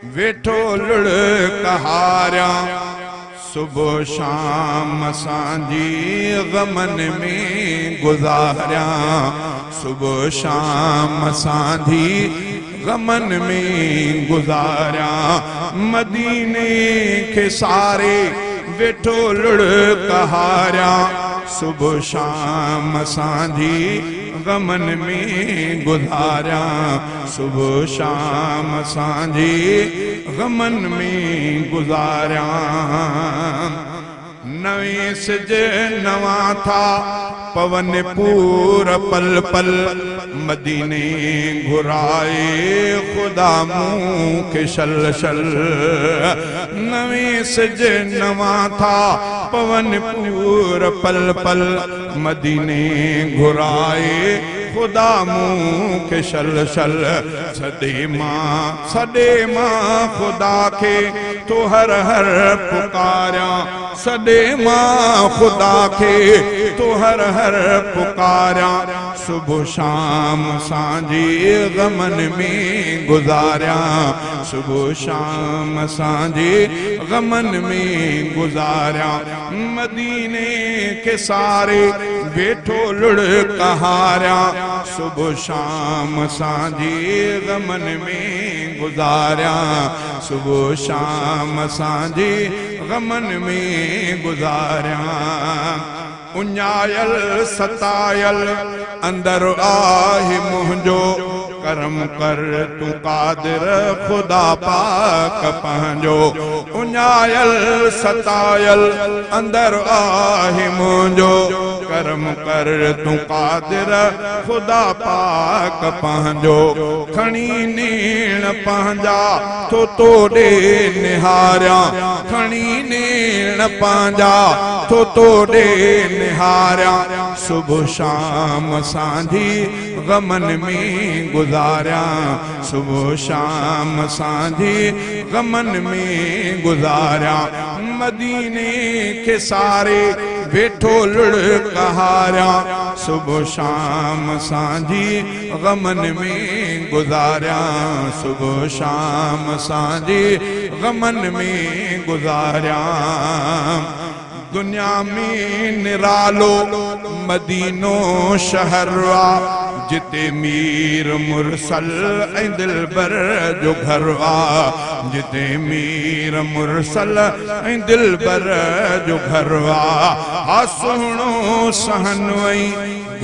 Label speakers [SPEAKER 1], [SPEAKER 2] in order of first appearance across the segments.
[SPEAKER 1] वेठो लुड़ कहारियां सुबह शाम असांजी गमन में गुज़ारियां सुबह शाम असांजी गमन में गुज़ारियां मदीने के सारे वेठो लुड़ कहारियां सुबह शाम असांजी गमन में गुज़ारियां सुबह शाम असांजी गमन में गुज़ारियां नवे सिज नवा था पवन पूर पल पल मदीने घुराए खुदा मुँह के शल शल नवे सिज नवा था पवन पूर पल पल मदीने घुराए खुदा मुँह के शल शल सदे मां खुदा के तो हर हर पुकारियां सदे मां खुदा के तो हर हर पुकारियां सुबह शाम असांजी गमन में गुज़ारियां सुबह शाम असांजी गमन में गुज़ारियां मदीने के सारे वेठो लुड़ कहारियां सुबह शाम असांजी गमन में गुज़ारियां सुबह शाम असांजी गमन में गुज़ारियां उञायल सतायल अंदर आहे मुंहिंजो करम कर तू कादिर खुदा पाक पंहिंजो उञायल सतायल अंदर आहे मुंहिंजो करम कर तू कादिर खुदा पाक पंहिंजो खणी नेण पंहिंजा तो तोड़े निहारियां खणी नेण पंहिंजा तो तोड़े निहारियां सुबह शाम असांजी गमन में गुज़ारियां सुबह शाम असांजी गमन में गुज़ारियां मदीने के सारे वेठो लुड़ कहारियां सुबह शाम असांजी गमन में गुज़ारियां सुबह शाम असांजी गमन में गुज़ारियां दुनिया में निरालो मदीनो शहर वा जिते मीर मुरसल ऐं दिलबर जो घर वा जिते मीर मुरसल ऐं दिलबर जो घर वा हा सुहिणो सहन वई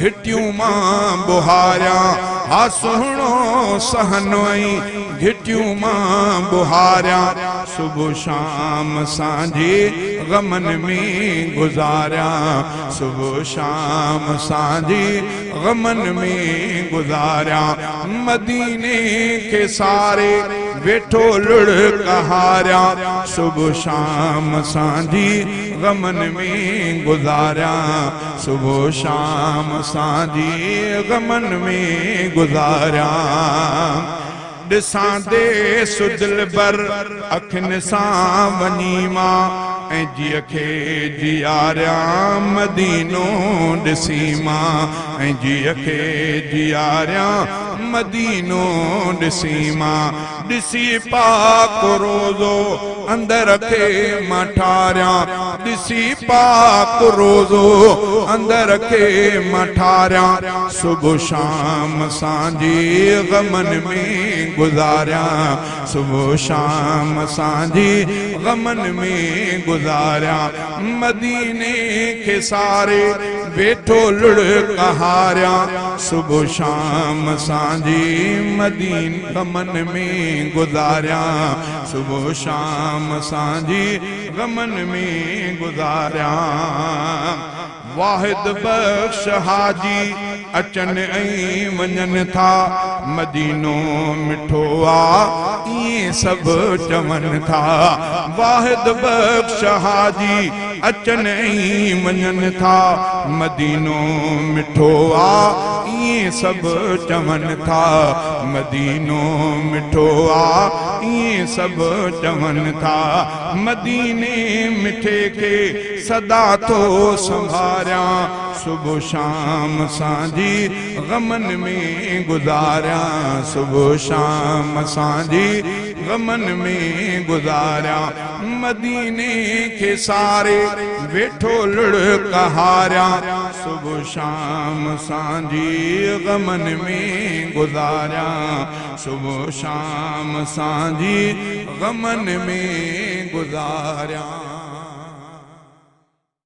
[SPEAKER 1] घिटियूं मां बुहारियां हा सुहिणो सहन वई घिटियूं मां बुहारियां सुबह शाम असांजी गमन में गुज़ारियां सुबह शाम असांजी गमन में गुज़ारियां मदीने के सारे वेठो लुड़ कहारियां सुबह शाम असांजी गमन में गुज़ारियां सुबह शाम असांजी गमन में गुज़ारियां ॾिसां देस दिलबर अखियुनि सां वञी मां ऐं जीअ खे जियारियां मदीनो ॾिसी मां ऐं जीअ खे जियारियां मदीनो ॾिसी मां ॾिसी पाक रोज़ो अंदर खे मां ठारियां ॾिसी पाक रोज़ो अंदर खे मां ठारियां सुबह शाम असांजी गमन में गुज़ारियां सुबह शाम असांजी गमन में गुज़ारियां मदीने के सारे वेठो लुड़ कहारियां सुबह शाम असांजी मदीन गमन में गुज़ारियां सुबह शाम असांजी गमन में गुज़ारियां वाहिद बख्श हाजी अचन ऐं वञनि था मदीनो मिठो आहे इएं सभु चवनि था वाहिद बख्श हाजी अचन ऐं वञनि था मदीनो मिठो आहे इएं सभु चवनि था मदीनो मिठो आहे इएं सभु चवनि था मदीने मिठे खे सदा थो संभारियां सुबह शाम असांजी गमन में गुज़ारियां सुबह शाम असांजी गमन में गुजारिया मदीने के सारे वेठो लुढ़कहारिया सुबह शाम सांझी गमन में गुजारिया सुबह शाम सांझी गमन में गुजारिया।